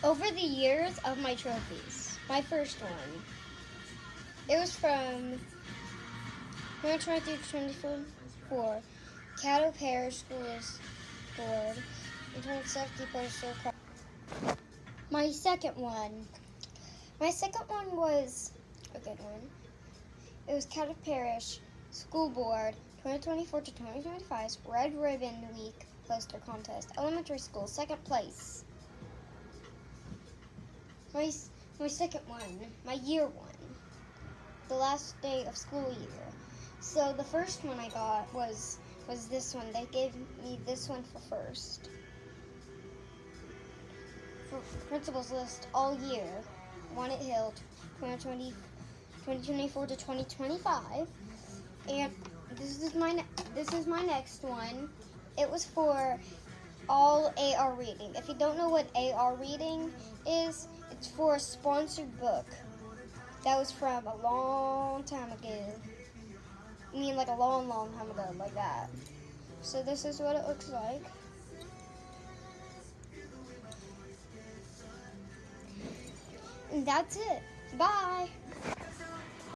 Over the years of my trophies, my first one, it was from 2023-24 Caddo Parish Schools Board in 2017 Postal Cross. My second one was a good one. It was Caddo Parish School Board 2024 to 2025's Red Ribbon Week Poster Contest. Elementary School, second place. My second one, my year one, the last day of school year. So the first one I got was this one. They gave me this one for first. For principals list all year, Walnut Hill 2024 to 2025. And this is my next one. It was for all AR reading. If you don't know what AR reading is, it's for a sponsored book. That was from a long time ago. I mean, like a long, long time ago, like that. So this is what it looks like. And that's it. Bye.